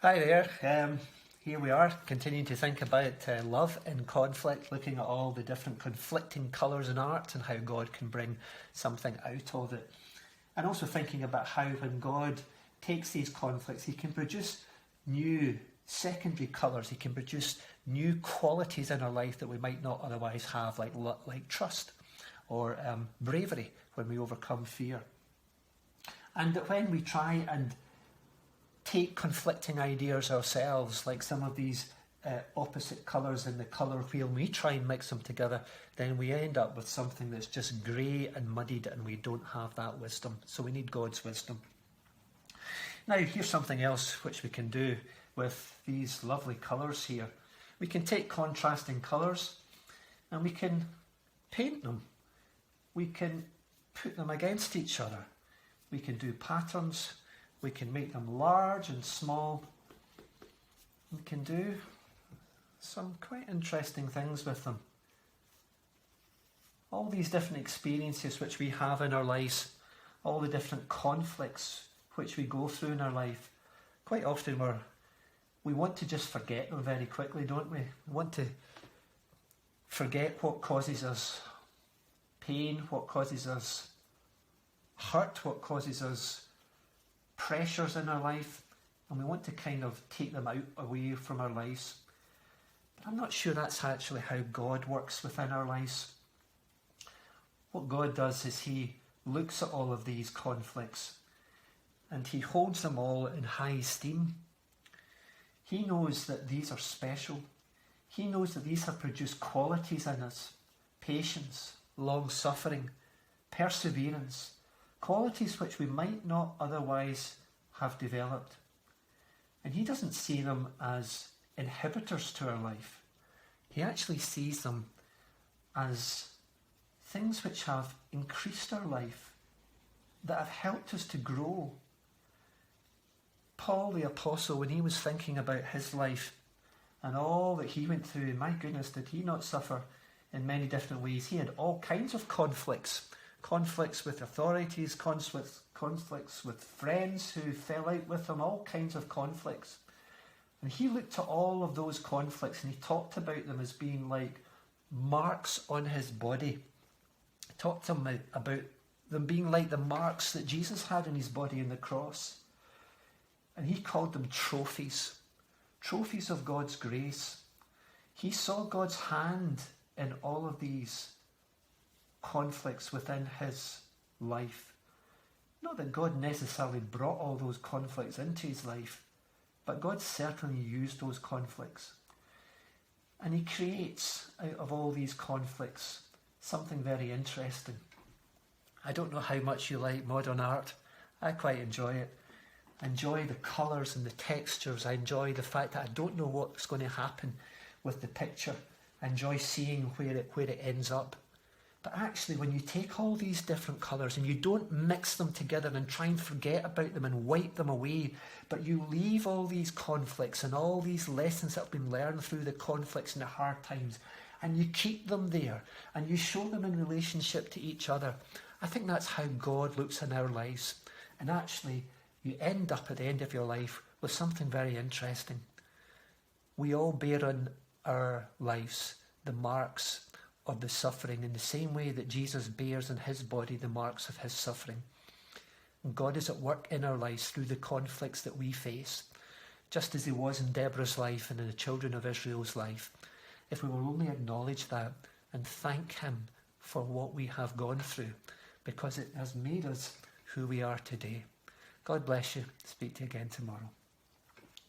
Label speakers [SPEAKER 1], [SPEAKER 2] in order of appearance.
[SPEAKER 1] Hi there. Here we are, continuing to think about love and conflict, looking at all the different conflicting colours in art and how God can bring something out of it. And also thinking about how when God takes these conflicts, he can produce new secondary colours. He can produce new qualities in our life that we might not otherwise have, like trust or bravery when we overcome fear. And that when we try and take conflicting ideas ourselves, like some of these opposite colours in the colour wheel, and we try and mix them together, then we end up with something that's just grey and muddied, and we don't have that wisdom. So we need God's wisdom. Now, here's something else which we can do with these lovely colours here. We can take contrasting colours and we can paint them. We can put them against each other. We can do patterns. We can make them large and small. We can do some quite interesting things with them. All these different experiences which we have in our lives, all the different conflicts which we go through in our life, quite often we want to just forget them very quickly, don't we? We want to forget what causes us pain, what causes us hurt, what causes us pressures in our life, and we want to kind of take them away from our lives. But I'm not sure that's actually how God works within our lives. What God does is he looks at all of these conflicts and he holds them all in high esteem. He knows that these are special. He knows that these have produced qualities in us: patience, long-suffering, perseverance, qualities which we might not otherwise have developed. And he doesn't see them as inhibitors to our life. He actually sees them as things which have increased our life, that have helped us to grow. Paul the Apostle, when he was thinking about his life and all that he went through, my goodness, did he not suffer in many different ways? He had all kinds of conflicts. Conflicts with authorities, conflicts with friends who fell out with him, all kinds of conflicts. And he looked at all of those conflicts and he talked about them as being like marks on his body. He talked to him about them being like the marks that Jesus had on his body in the cross. And he called them trophies, trophies of God's grace. He saw God's hand in all of these conflicts within his life. Not that God necessarily brought all those conflicts into his life, but God certainly used those conflicts. And he creates out of all these conflicts something very interesting. I don't know how much you like modern art. I quite enjoy it. I enjoy the colours and the textures. I enjoy the fact that I don't know what's going to happen with the picture. I enjoy seeing where it ends up. But actually, when you take all these different colours and you don't mix them together and try and forget about them and wipe them away, but you leave all these conflicts and all these lessons that have been learned through the conflicts and the hard times, and you keep them there and you show them in relationship to each other, I think that's how God looks in our lives. And actually, you end up at the end of your life with something very interesting. We all bear on our lives the marks of the suffering in the same way that Jesus bears in his body the marks of his suffering. And God is at work in our lives through the conflicts that we face, just as he was in Deborah's life and in the children of Israel's life. If we will only acknowledge that and thank him for what we have gone through, because it has made us who we are today. God bless you. Speak to you again tomorrow.